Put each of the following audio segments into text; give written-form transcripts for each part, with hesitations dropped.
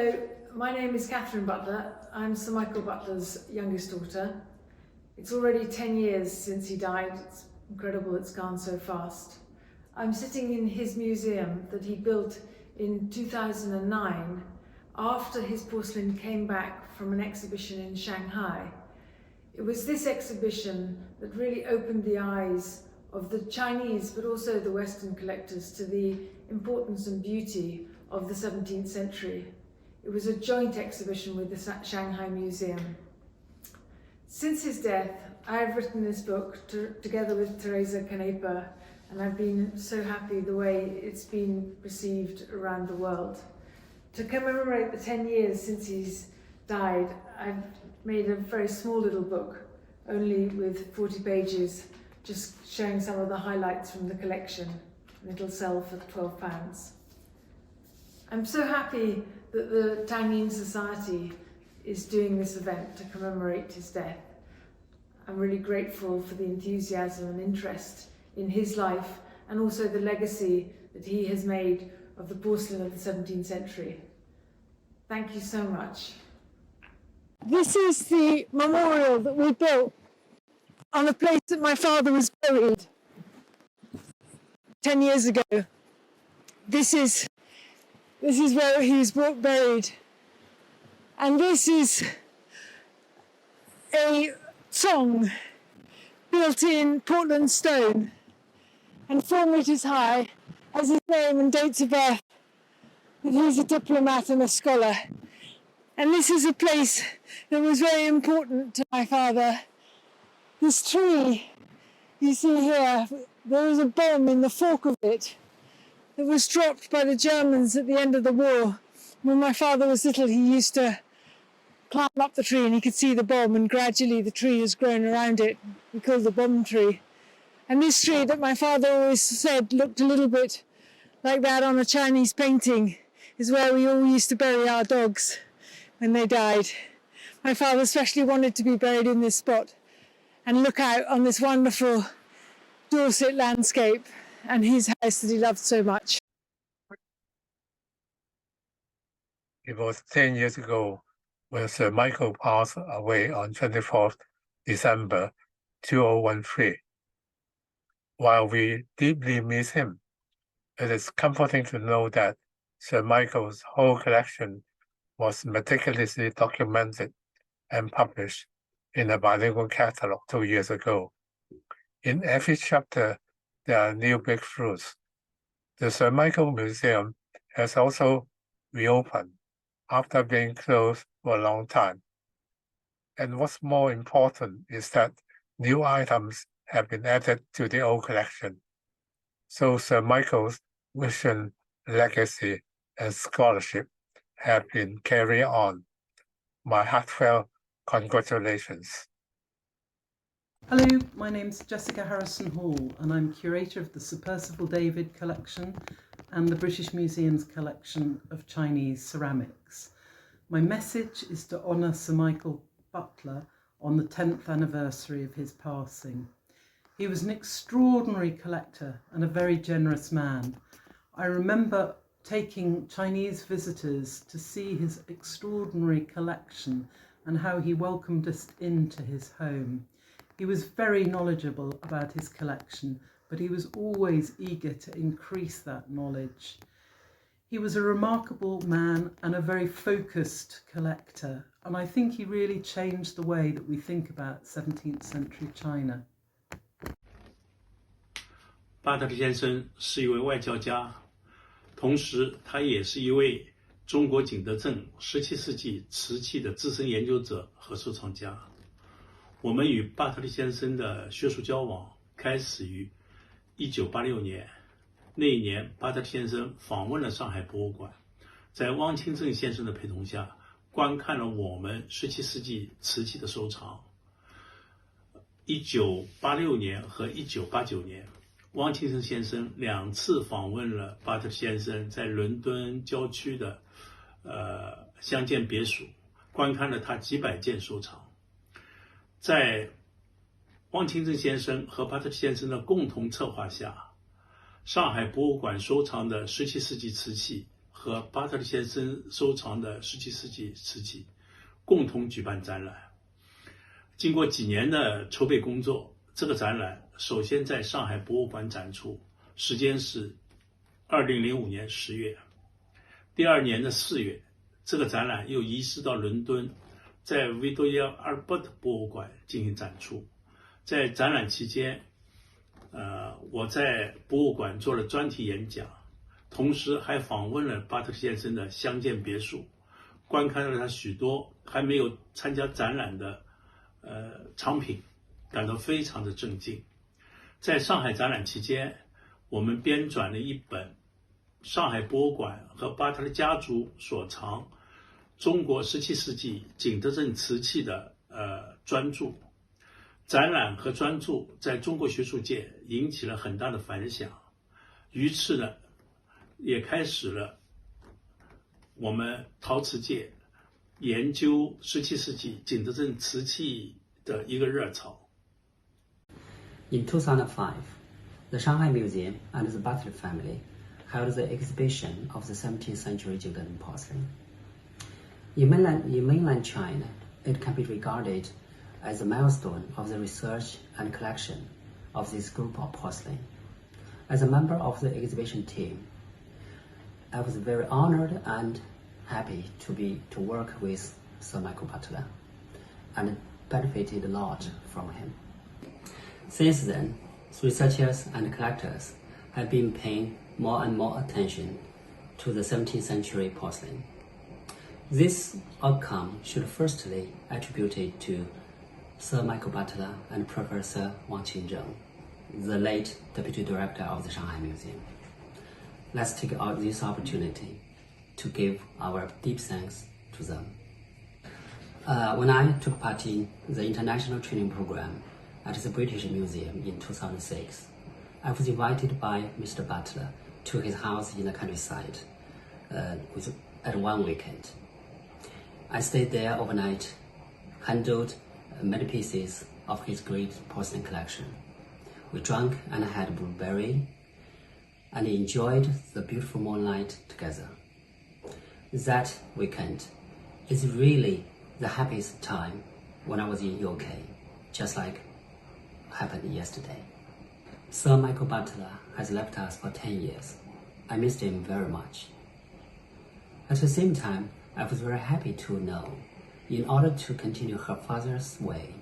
Hello, my name is Catherine Butler. I'm Sir Michael Butler's youngest daughter. It's already 10 years since he died. It's incredible it's gone so fast. I'm sitting in his museum that he built in 2009 after his porcelain came back from an exhibition in Shanghai. It was this exhibition that really opened the eyes of the Chinese but also the Western collectors to the importance and beauty of the 17th century. It was a joint exhibition with the Shanghai Museum. Since his death, I have written this book together with Teresa Canepa, and I've been so happy the way it's been received around the world. To commemorate the 10 years since he's died, I've made a very small little book, only with 40 pages, just showing some of the highlights from the collection, and it'll sell for £12. I'm so happy that the Tangyin Society is doing this event to commemorate his death. I'm really grateful for the enthusiasm and interest in his life and also the legacy that he has made of the porcelain of the 17th century. Thank you so much. This is the memorial that we built on a place that my father was buried 10 years ago. This is where he was buried. And this is a song built in Portland stone and 4 meters high, as his name and dates of birth, that he's a diplomat and a scholar. And this is a place that was very important to my father. This tree you see here, there was a bomb in the fork of it that was dropped by the Germans at the end of the war. When my father was little, he used to climb up the tree and he could see the bomb, and gradually the tree has grown around it. We call it the bomb tree. And this tree that my father always said looked a little bit like that on a Chinese painting is where we all used to bury our dogs when they died. My father especially wanted to be buried in this spot and look out on this wonderful Dorset landscape and his house that he loved so much. It was 10 years ago when Sir Michael passed away on 24th December 2013. While we deeply miss him, it is comforting to know that Sir Michael's whole collection was meticulously documented and published in a bilingual catalogue 2 years ago. In every chapter, there are new breakthroughs. The Sir Michael Museum has also reopened after being closed for a long time. And what's more important is that new items have been added to the old collection. So Sir Michael's vision, legacy, and scholarship have been carried on. My heartfelt congratulations. Hello, my name's Jessica Harrison Hall and I'm curator of the Sir Percival David collection and the British Museum's collection of Chinese ceramics. My message is to honour Sir Michael Butler on the 10th anniversary of his passing. He was an extraordinary collector and a very generous man. I remember taking Chinese visitors to see his extraordinary collection and how he welcomed us into his home. He was very knowledgeable about his collection, but he was always eager to increase that knowledge. He was a remarkable man and a very focused collector, and I think he really changed the way that we think about 17th century China. 巴特利先生是一位外交家，同时他也是一位中国景德镇17世纪瓷器的资深研究者和收藏家。我们与巴特利先生的学术交往开始于1986年，那一年巴特利先生访问了上海博物馆，在汪清正先生的陪同下，观看了我们17世纪瓷器的收藏。1986年和1989年，汪清正先生2次访问了巴特利先生在伦敦郊区的乡间别墅，观看了他几百件收藏。在汪清正先生和巴特利先生的共同策划下，上海博物馆收藏的17世纪瓷器和巴特勒先生收藏的17世纪瓷器共同举办展览。经过几年的筹备工作，这个展览首先在上海博物馆展出，时间是2005年10月。第二年的4月，这个展览又移师到伦敦，在维多利亚阿尔伯特博物馆进行展出。在展览期间，我在博物馆做了专题演讲，同时还访问了巴特勒先生的乡间别墅，观看了他许多还没有参加展览的藏品，感到非常的震惊。在上海展览期间，我们编纂了一本上海博物馆和巴特勒家族所藏中国17世纪景德镇瓷器的专著。展览和专著在中国学术界引起了很大的反响，于是呢，也开始了我们陶瓷界研究17世纪景德镇瓷器的一个热潮。In 2005, the Shanghai Museum and the Butler family held the exhibition of the 17th century Jingdezhen porcelain. In mainland China, it can be regarded as a milestone of the research and collection of this group of porcelain. As a member of the exhibition team, I was very honored and happy to work with Sir Michael Butler and benefited a lot from him. Since then, researchers and collectors have been paying more and more attention to the 17th century porcelain. This outcome should firstly attributed to Sir Michael Butler and Professor Wang Qingzheng, the late Deputy Director of the Shanghai Museum. Let's take out this opportunity to give our deep thanks to them. When I took part in the international training program at the British Museum in 2006, I was invited by Mr. Butler to his house in the countryside at one weekend. I stayed there overnight, handled many pieces of his great porcelain collection. We drank and had blueberry and enjoyed the beautiful moonlight together. That weekend is really the happiest time when I was in UK, just like happened yesterday. Sir Michael Butler has left us for 10 years. I missed him very much. At the same time, I was very happy to know, in order to continue her father's way,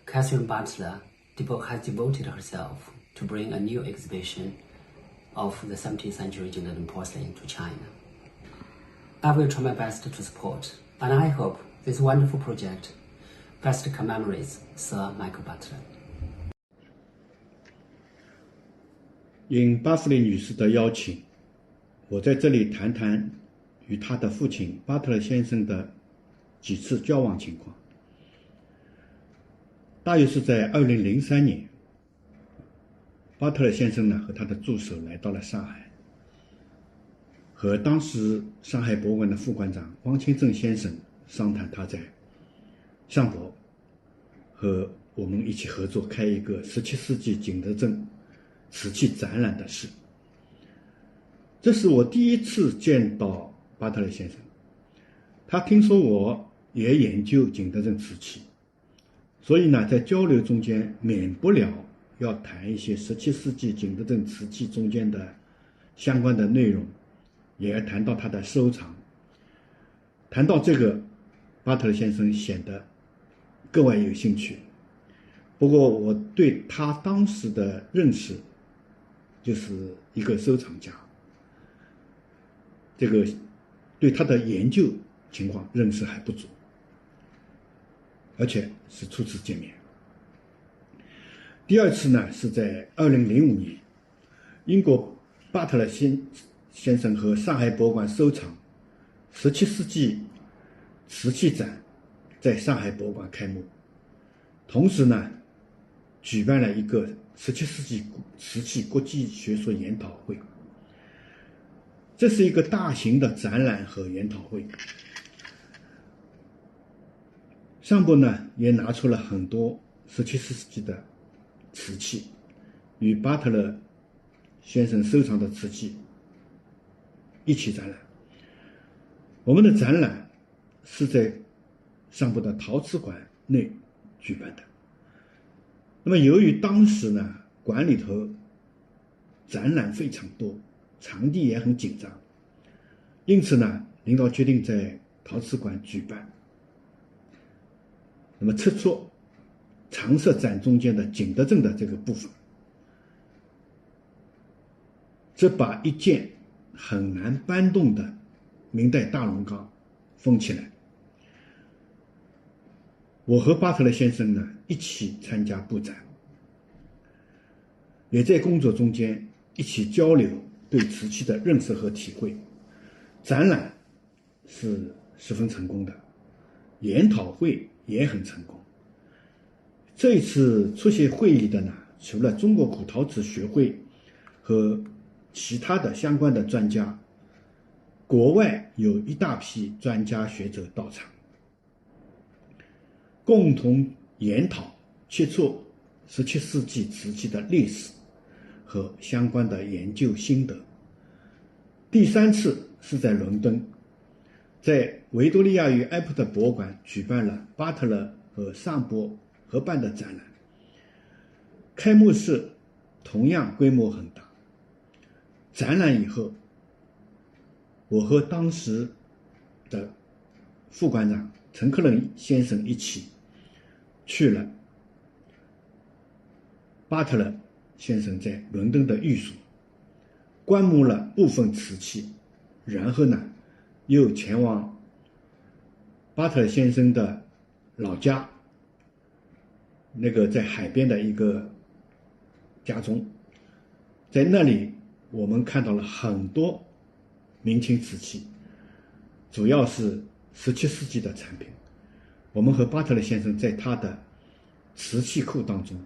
Catherine Butler has devoted herself to bring a new exhibition of the 17th century Jingdezhen porcelain to China. I will try my best to support, and I hope this wonderful project best commemorates Sir Michael Butler. 应巴斯利女士的邀请，我在这里谈谈与她的父亲巴特勒先生的几次交往情况。大约是在2003年，巴特勒先生呢和他的助手来到了上海，和当时上海博物馆的副馆长汪清正先生商谈他在上博和我们一起合作开一个17世纪景德镇瓷器展览的事。这是我第一次见到巴特勒先生，他听说我也研究景德镇瓷器，所以呢在交流中间免不了要谈一些17世纪景德镇瓷器中间的相关的内容，也要谈到他的收藏。谈到这个，巴特勒先生显得格外有兴趣。不过我对他当时的认识就是一个收藏家，这个对他的研究情况认识还不足，而且是初次见面。第二次呢是在2005年，英国巴特勒先生和上海博物馆收藏17世纪瓷器展在上海博物馆开幕，同时呢举办了一个17世纪瓷器国际学术研讨会。这是一个大型的展览和研讨会，上部呢也拿出了很多17世纪的瓷器，与巴特勒先生收藏的瓷器一起展览。我们的展览是在上部的陶瓷馆内举办的。那么由于当时呢，馆里头展览非常多，场地也很紧张，因此呢，领导决定在陶瓷馆举办。那么撤出常设展中间的景德镇的这个部分，这把一件很难搬动的明代大龙缸封起来。我和巴特勒先生呢一起参加布展，也在工作中间一起交流对瓷器的认识和体会。展览是十分成功的，研讨会也很成功。这一次出席会议的呢，除了中国古陶瓷学会和其他的相关的专家，国外有一大批专家学者到场，共同研讨切磋17世纪瓷器的历史和相关的研究心得。第3次是在伦敦，在维多利亚与埃普特博物馆举办了巴特勒和上波合办的展览，开幕式同样规模很大。展览以后，我和当时的副馆长陈克伦先生一起去了巴特勒先生在伦敦的寓所，观摩了部分瓷器，然后呢，又前往巴特勒先生的老家，那个在海边的一个家中，在那里我们看到了很多明清瓷器，主要是17世纪的产品。我们和巴特勒先生在他的瓷器库当中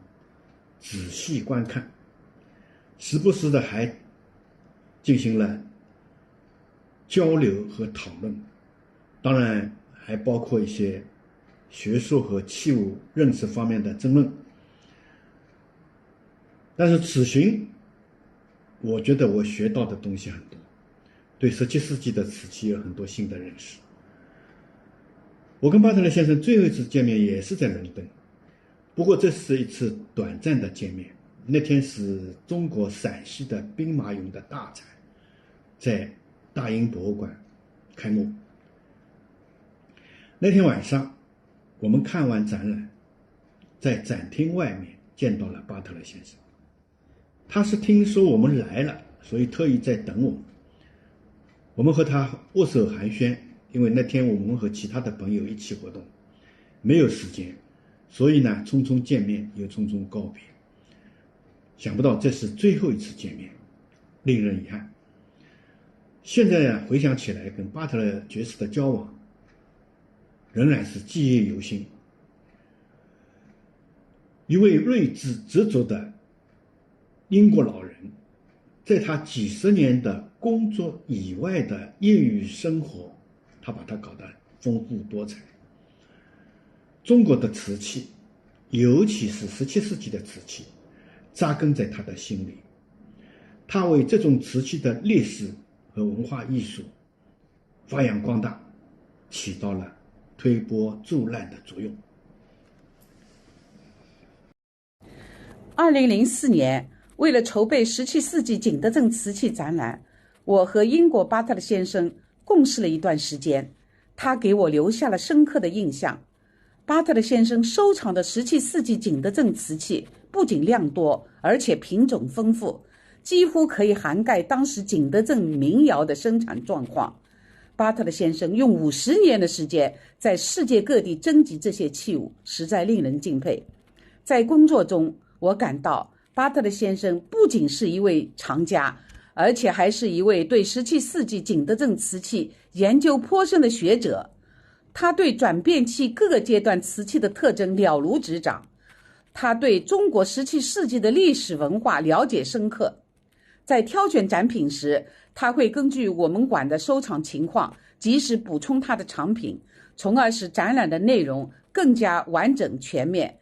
仔细观看，时不时的还进行了交流和讨论，当然还包括一些学术和器物认识方面的争论。但是此行我觉得我学到的东西很多，对17世纪的瓷器有很多新的认识。我跟巴特勒先生最后一次见面也是在伦敦，不过这是一次短暂的见面。那天是中国陕西的兵马俑的大展在大英博物馆开幕。那天晚上我们看完展览，在展厅外面见到了巴特勒先生，他是听说我们来了，所以特意在等我们。我们和他握手寒暄，因为那天我们和其他的朋友一起活动，没有时间，所以呢匆匆见面又匆匆告别。想不到这是最后一次见面，令人遗憾。现在呢回想起来，跟巴特勒爵士的交往仍然是记忆犹新。一位睿智执着的英国老人，在他几十年的工作以外的业余生活，他把它搞得丰富多彩。中国的瓷器，尤其是17世纪的瓷器，扎根在他的心里。他为这种瓷器的历史和文化艺术发扬光大，起到了推波助澜的作用。2004年，为了筹备17世纪景德镇瓷器展览，我和英国巴特勒先生共事了一段时间，他给我留下了深刻的印象。巴特勒先生收藏的17世纪景德镇瓷器不仅量多，而且品种丰富，几乎可以涵盖当时景德镇民窑的生产状况。巴特勒先生用50年的时间在世界各地征集这些器物，实在令人敬佩。在工作中，我感到巴特勒先生不仅是一位藏家，而且还是一位对17世纪景德镇瓷器研究颇深的学者。他对转变期各个阶段瓷器的特征了如指掌，他对中国17世纪的历史文化了解深刻。在挑选展品时，他会根据我们馆的收藏情况及时补充他的藏品，从而使展览的内容更加完整全面。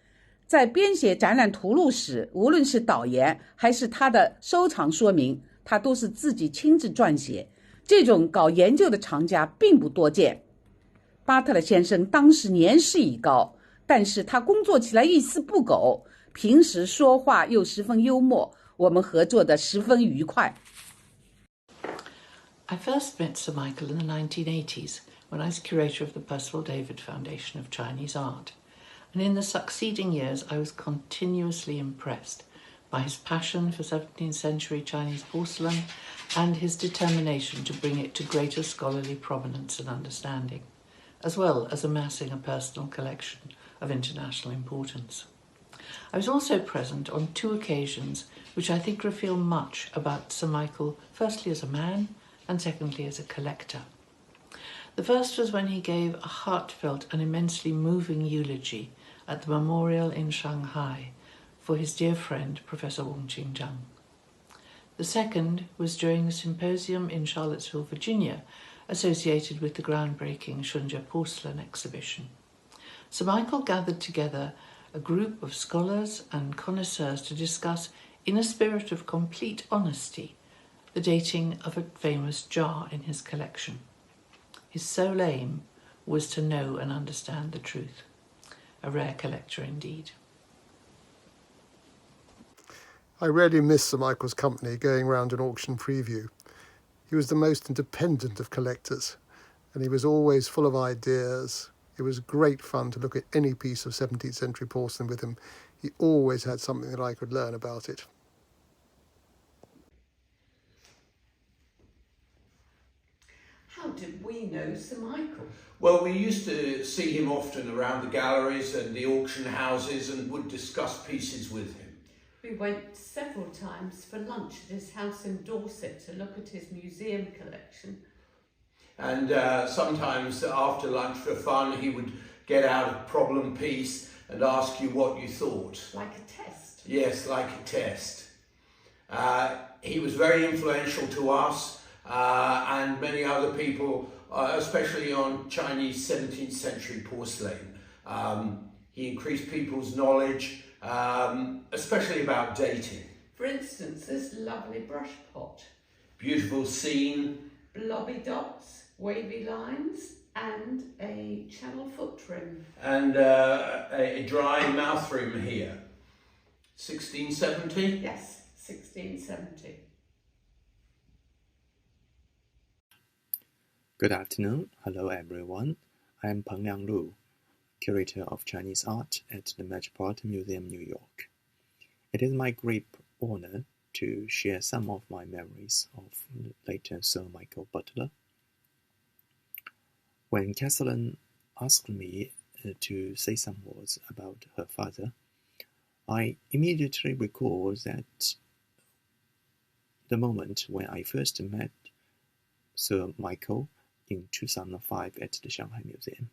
在编写展览图录时，无论是导言还是他的收藏说明，他都是自己亲自撰写，这种搞研究的藏家并不多见。巴特勒先生当时年事已高，但是他工作起来一丝不苟，平时说话又十分幽默，我们合作得十分愉快。I first met Sir Michael in the 1980s when I was curator of the Percival David Foundation of Chinese Art, and in the succeeding years I was continuously impressed by his passion for 17th century Chinese porcelain and his determination to bring it to greater scholarly prominence and understanding, as well as amassing a personal collection of international importance. I was also present on 2 occasions which I think reveal much about Sir Michael, firstly as a man and secondly as a collector. The first was when he gave a heartfelt and immensely moving eulogy at the memorial in Shanghai for his dear friend Professor Wong Qingzhang. The second was during a symposium in Charlottesville, Virginia, associated with the groundbreaking Shunjia porcelain exhibition. Sir Michael gathered together a group of scholars and connoisseurs to discuss, in a spirit of complete honesty, the dating of a famous jar in his collection. His sole aim was to know and understand the truth. A rare collector indeed. I rarely miss Sir Michael's company going round an auction preview. He was the most independent of collectors, and he was always full of ideas. It was great fun to look at any piece of 17th century porcelain with him. He always had something that I could learn about it. How did we know Sir Michael? Well, we used to see him often around the galleries and the auction houses and would discuss pieces with him. We went several times for lunch at his house in Dorset to look at his museum collection. And sometimes after lunch for fun, he would get out a problem piece and ask you what you thought. Like a test? Yes, like a test. He was very influential to us and many other people, especially on Chinese 17th century porcelain. He increased people's knowledge, especially about dating. For instance, this lovely brush pot. Beautiful scene. Blobby dots, wavy lines, and a channel foot trim. And a dry mouth rim here. 1670? Yes, 1670. Good afternoon. Hello, everyone. I am Peng Liang Lu, curator of Chinese art at the Metropolitan Museum, New York. It is my great honor to share some of my memories of later Sir Michael Butler. When Catherine asked me to say some words about her father, I immediately recall that the moment when I first met Sir Michael in 2005 at the Shanghai Museum.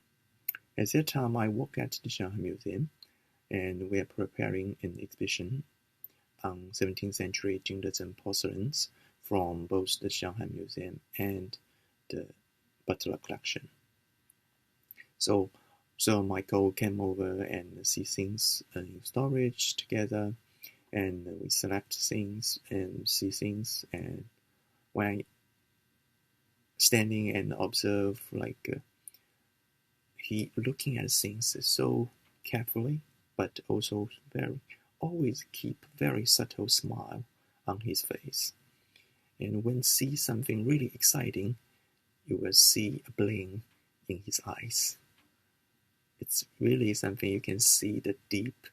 At that time, I worked at the Shanghai Museum, and we are preparing an exhibition on 17th century Jingdezhen porcelains from both the Shanghai Museum and the Butler collection. So Michael came over and see things in storage together, and we select things and see things. And when I standing and observe, he looking at things so carefully, but also always keep very subtle smile on his face. And when see something really exciting, you will see a bling in his eyes. It's really something you can see the deep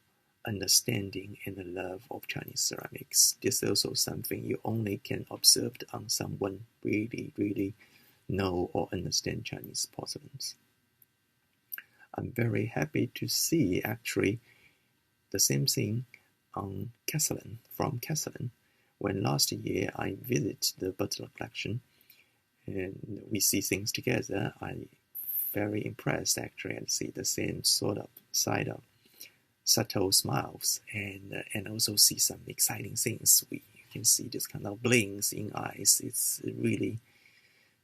understanding and the love of Chinese ceramics. This is also something you only can observe on someone really, really know or understand Chinese porcelains. I'm very happy to see actually the same thing on from Catherine. When last year I visited the Butler collection and we see things together, I'm very impressed actually and see the same sort of side of subtle smiles and also see some exciting things. You can see this kind of blings in eyes. It's really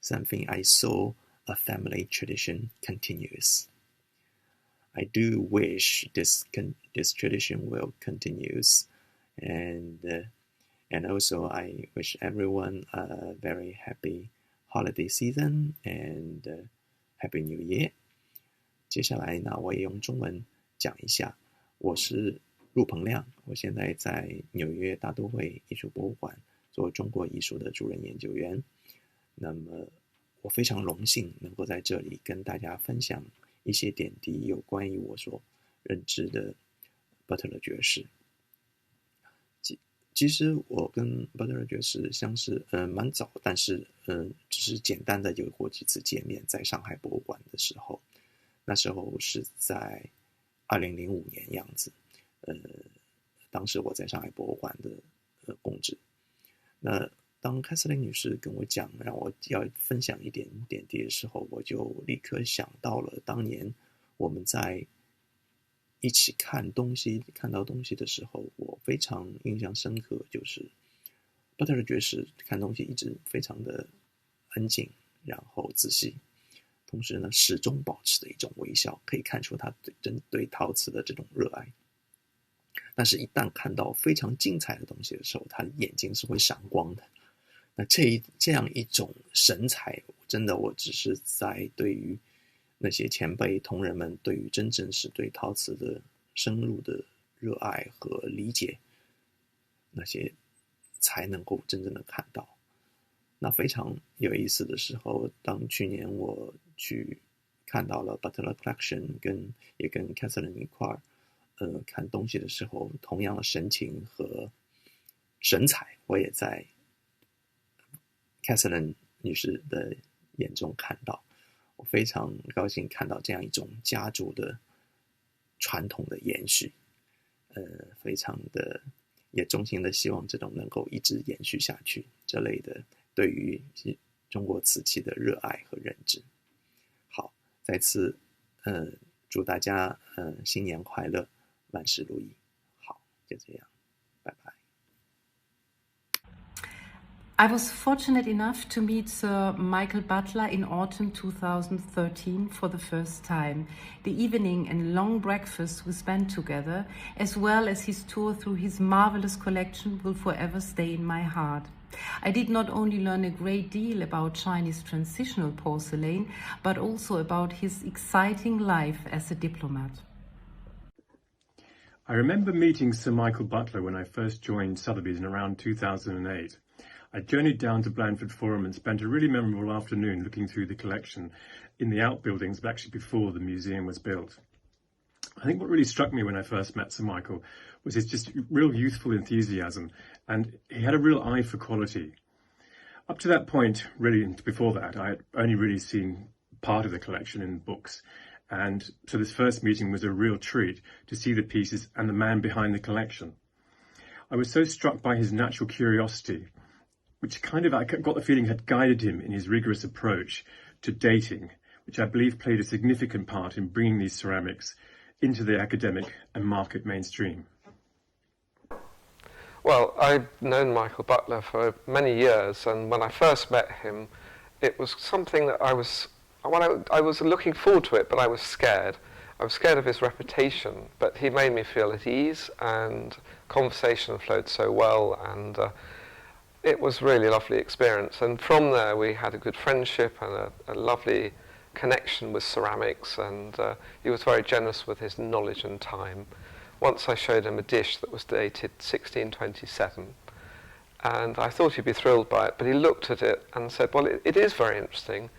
something I saw a family tradition continues. I do wish this tradition will continue, and also I wish everyone a very happy holiday season and Happy New Year。接下来呢，我也用中文讲一下。我是陆鹏亮，我现在在纽约大都会艺术博物馆做中国艺术的主任研究员。那么我非常荣幸能够在这里跟大家分享一些点滴有关于我所认知的 Butler 爵士。其实我跟 Butler 爵士相识蛮早，但是只是简单的有过几次见面，在上海博物馆的时候，那时候是在2005年样子，当时我在上海博物馆的供职。那当凯瑟琳女士跟我讲让我要分享一点点滴的时候，我就立刻想到了当年我们在一起看到东西的时候，我非常印象深刻，就是巴特勒爵士看东西一直非常的安静，然后仔细，同时呢始终保持着一种微笑，可以看出他对陶瓷的这种热爱。但是一旦看到非常精彩的东西的时候，他的眼睛是会闪光的。那这样一种神采，真的我只是在对于那些前辈同仁们对于真正是对陶瓷的深入的热爱和理解，那些才能够真正的看到。那非常有意思的时候，当去年我去看到了 Butler Collection， 也跟 Catherine 一块看东西的时候，同样的神情和神采，我也在 Catherine 女士的眼中看到。我非常高兴看到这样一种家族的传统的延续，非常的也衷心的希望这种能够一直延续下去，这类的对于中国瓷器的热爱和认知。好，再次祝大家新年快乐，万事如意。好，就这样，拜拜。I was fortunate enough to meet Sir Michael Butler in autumn 2013 for the first time. The evening and long breakfast we spent together, as well as his tour through his marvelous collection, will forever stay in my heart. I did not only learn a great deal about Chinese transitional porcelain, but also about his exciting life as a diplomat. I remember meeting Sir Michael Butler when I first joined Sotheby's in around 2008. I journeyed down to Blandford Forum and spent a really memorable afternoon looking through the collection in the outbuildings, but actually before the museum was built. I think what really struck me when I first met Sir Michael was his just real youthful enthusiasm, and he had a real eye for quality. Up to that point, really before that, I had only really seen part of the collection in books, and so this first meeting was a real treat to see the pieces and the man behind the collection. I was so struck by his natural curiosity, which I got the feeling had guided him in his rigorous approach to dating, which I believe played a significant part in bringing these ceramics into the academic and market mainstream. Well, I've known Michael Butler for many years, and when I first met him, it was something that I was looking forward to it, but I was scared. I was scared of his reputation, but he made me feel at ease, and conversation flowed so well, and it was really a lovely experience. And from there we had a good friendship and a lovely connection with ceramics, and he was very generous with his knowledge and time. Once I showed him a dish that was dated 1627, and I thought he'd be thrilled by it, but he looked at it and said, well, it is very interesting,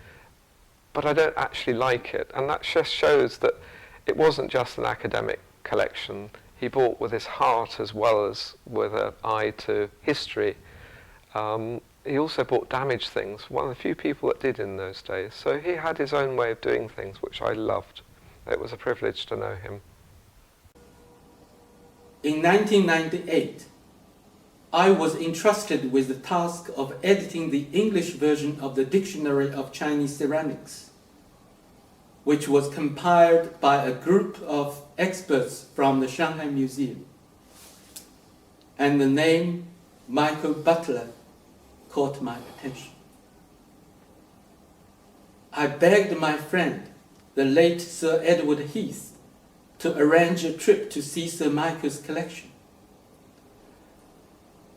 but I don't actually like it. And that just shows that it wasn't just an academic collection. He bought with his heart as well as with an eye to history. He also bought damaged things, one of the few people that did in those days. So he had his own way of doing things, which I loved. It was a privilege to know him. In 1998, I was entrusted with the task of editing the English version of the Dictionary of Chinese Ceramics, which was compiled by a group of experts from the Shanghai Museum. And the name Michael Butler caught my attention. I begged my friend, the late Sir Edward Heath, to arrange a trip to see Sir Michael's collection.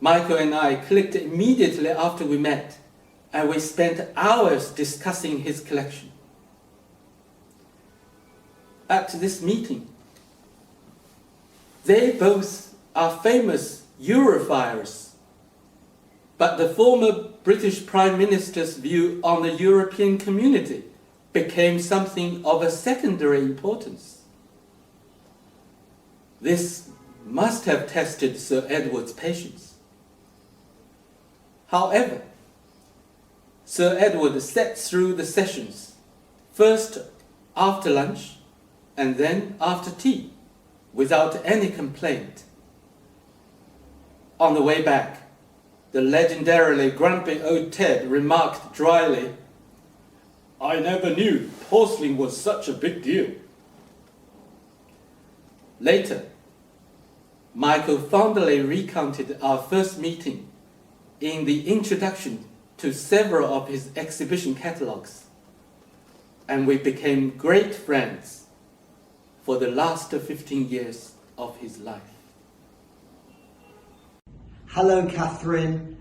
Michael and I clicked immediately after we met, and we spent hours discussing his collection. At this meeting, they both are famous Europhiles, but the former British Prime Minister's view on the European community became something of a secondary importance. This must have tested Sir Edward's patience. However, Sir Edward sat through the sessions, first after lunch and then after tea, without any complaint. On the way back, the legendarily grumpy old Ted remarked dryly, "I never knew porcelain was such a big deal." Later, Michael fondly recounted our first meeting in the introduction to several of his exhibition catalogues, and we became great friends for the last 15 years of his life. Hello, Catherine.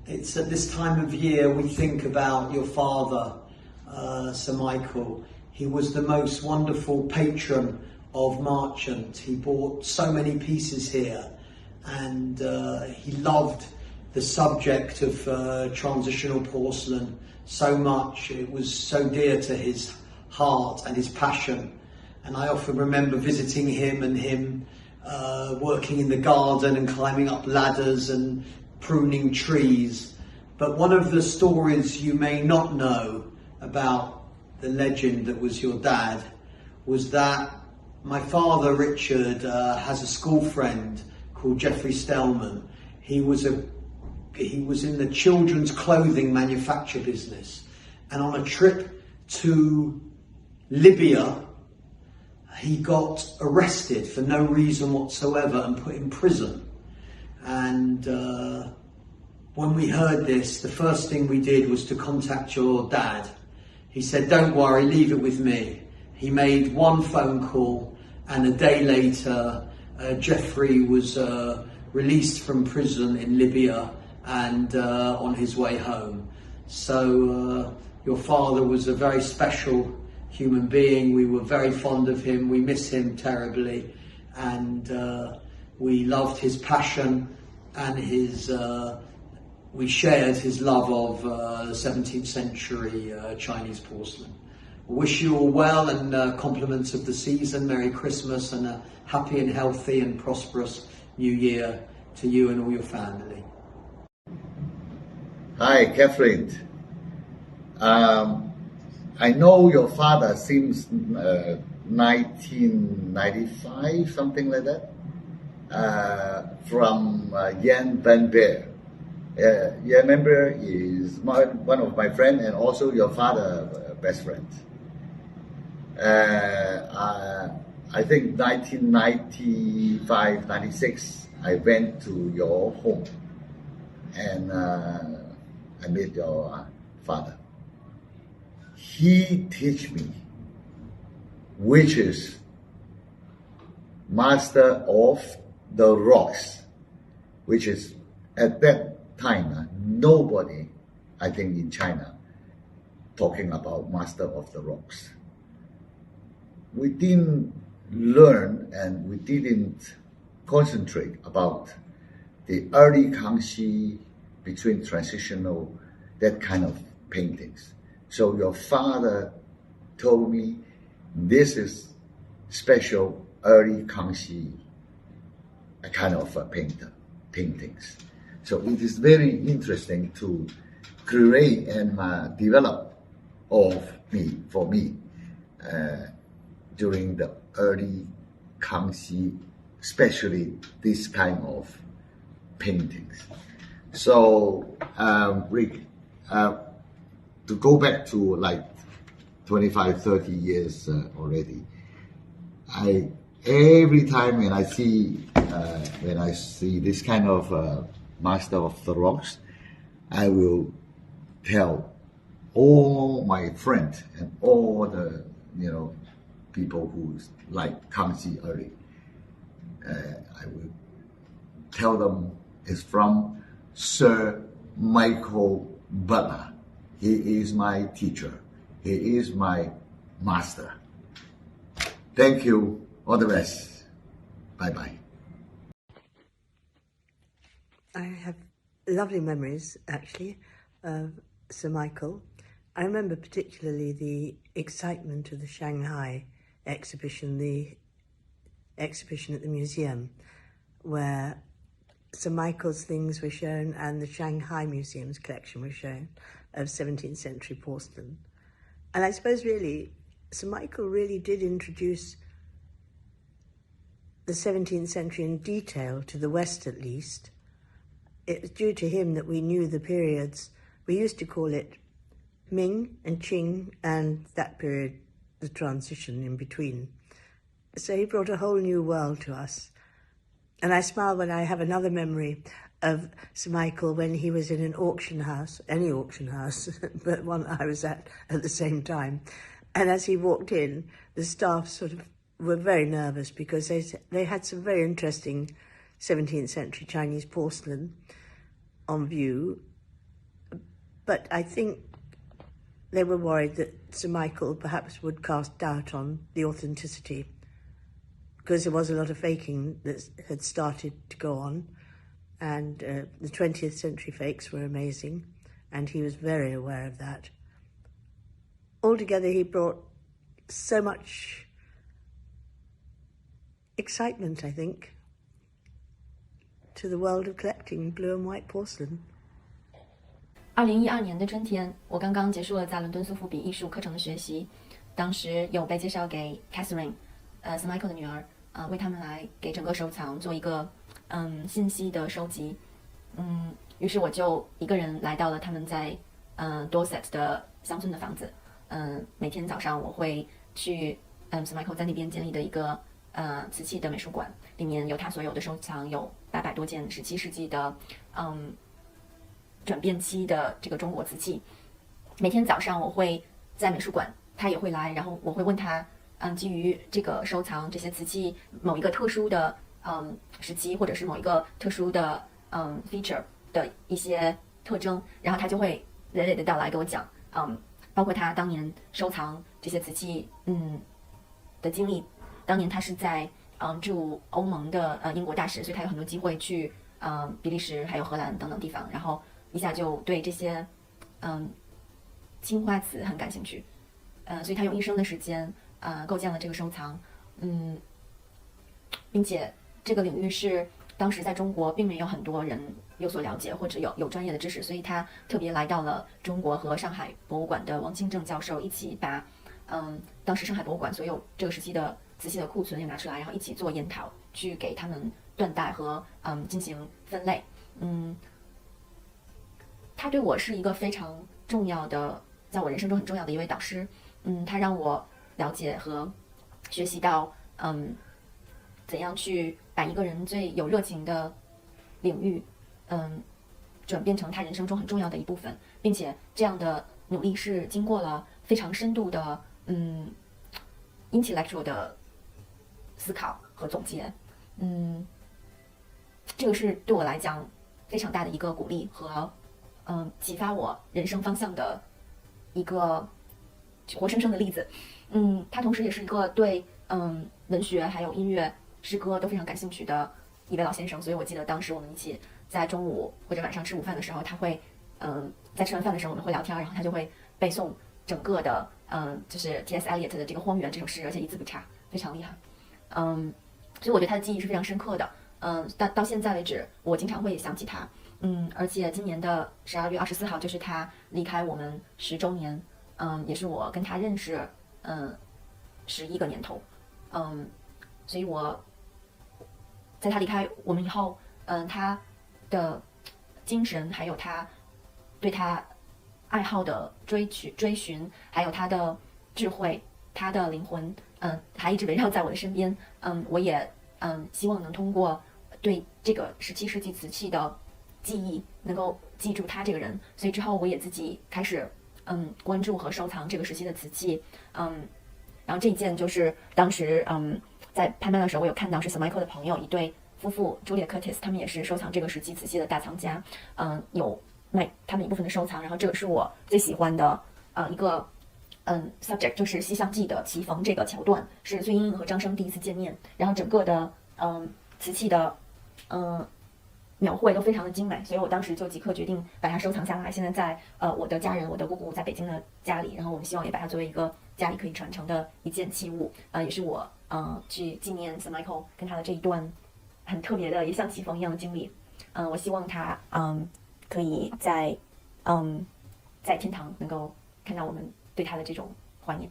It's at this time of year we think about your father, Sir Michael. He was the most wonderful patron of Marchant. He bought so many pieces here, and he loved the subject of transitional porcelain so much. It was so dear to his heart and his passion. And I often remember visiting him and him working in the garden and climbing up ladders and pruning trees. But one of the stories you may not know about the legend that was your dad was that my father, Richard, has a school friend called Geoffrey Stellman. He was in the children's clothing manufacture business. And on a trip to Libya, he got arrested for no reason whatsoever and put in prison. And when we heard this, the first thing we did was to contact your dad. He said, "Don't worry, leave it with me." He made one phone call, and a day later, Geoffrey was released from prison in Libya and on his way home. So your father was a very special human being. We were very fond of him. We miss him terribly, and we loved his passion and we shared his love of 17th century Chinese porcelain. Wish you all well, and compliments of the season. Merry Christmas and a happy and healthy and prosperous New Year to you and all your family. Hi, Catherine. I know your father since 1995, something like that, from Jan van Beer. Jan van Beer is one of my friends and also your father's best friend. I think 1995, 96, I went to your home and I met your father. He teach me which is master of the rocks, which is at that time nobody, I think in China, talking about master of the rocks. We didn't learn and we didn't concentrate about the early Kangxi between transitional, that kind of paintings. So your father told me this is special early Kangxi kind of paintings. So it is very interesting to create and develop for me during the early Kangxi, especially this kind of paintings. So Rick, to go back to like 25, 30 years already, every time when I see this kind of master of the rocks, I will tell all my friends and all the people who like Kangxi early. I will tell them it's from Sir Michael Butler. He is my teacher. He is my master. Thank you. All the best. Bye-bye. I have lovely memories, actually, of Sir Michael. I remember particularly the excitement of the Shanghai exhibition, the exhibition at the museum, where Sir Michael's things were shown and the Shanghai Museum's collection was shown of 17th century porcelain. And I suppose really, Sir Michael really did introduce the 17th century in detail to the West at least. It was due to him that we knew the periods. We used to call it Ming and Qing, and that period, the transition in between. So he brought a whole new world to us. And I smile when I have another memory of Sir Michael when he was in an auction house, any auction house, but one I was at the same time. And as he walked in, the staff sort of were very nervous because they had some very interesting 17th century Chinese porcelain on view. But I think they were worried that Sir Michael perhaps would cast doubt on the authenticity, because there was a lot of faking that had started to go on, and the 20th century fakes were amazing, and he was very aware of that. Altogether, he brought so much excitement, I think, to the world of collecting blue and white porcelain. 2012年的春天，我刚刚结束了在伦敦苏富比艺术课程的学习，当时有被介绍给 Catherine， Sir Michael 的女儿，为他们来给整个收藏做一个信息的收集，于是我就一个人来到了他们在Dorset 的乡村的房子，每天早上我会去Sir Michael 在那边建立的一个瓷器的美术馆，里面有他所有的收藏，有800多件17世纪的转变期的这个中国瓷器。每天早上我会在美术馆，他也会来，然后我会问他，基于这个收藏这些瓷器某一个特殊的时期，或者是某一个特殊的feature 的一些特征，然后他就会娓娓的道来给我讲，包括他当年收藏这些瓷器的经历。当年他是在驻欧盟的英国大使，所以他有很多机会去比利时还有荷兰等等地方，然后一下就对这些青花瓷很感兴趣，所以他用一生的时间构建了这个收藏，并且这个领域是当时在中国并没有很多人有所了解或者有专业的知识，所以他特别来到了中国，和上海博物馆的王清正教授一起把当时上海博物馆所有这个时期的瓷器的库存也拿出来，然后一起做研讨，去给他们断代和进行分类。他对我是一个非常重要的，在我人生中很重要的一位导师。他让我了解和学习到怎样去把一个人最有热情的领域转变成他人生中很重要的一部分，并且这样的努力是经过了非常深度的intellectual 的思考和总结。这个是对我来讲非常大的一个鼓励和启发我人生方向的一个活生生的例子。他同时也是一个对文学还有音乐诗歌都非常感兴趣的一位老先生，所以我记得当时我们一起在中午或者晚上吃午饭的时候，他会在吃完饭的时候我们会聊天，然后他就会背诵整个的就是 T.S. Eliot 的这个《荒原》这首诗，而且一字不差，非常厉害。所以我对他的记忆是非常深刻的。到现在为止，我经常会想起他。而且今年的12月24号就是他离开我们10周年，也是我跟他认识11个年头。所以我在他离开我们以后，他的精神还有他对他爱好的追寻，还有他的智慧，他的灵魂，还一直围绕在我的身边。我也希望能通过对这个17世纪瓷器的记忆，能够记住他这个人。所以之后我也自己开始关注和收藏这个时期的瓷器。然后这一件就是当时在拍卖的时候我有看到是 Sir Michael 的朋友一对夫妇 Julia Curtis， 他们也是收藏这个时期瓷器的大藏家。有买他们一部分的收藏，然后这个是我最喜欢的一个subject， 就是《西厢记》的棋逢这个桥段，是崔莺莺和张生第一次见面，然后整个的瓷器的描绘都非常的精美，所以我当时就即刻决定把它收藏下来。现在在我的家人，我的姑姑在北京的家里，然后我们希望也把它作为一个家里可以传承的一件器物，也是我去纪念 Sir Michael 跟他的这一段很特别的也像棋逢一样的经历。我希望他可以在天堂能够看到我们对他的这种怀念。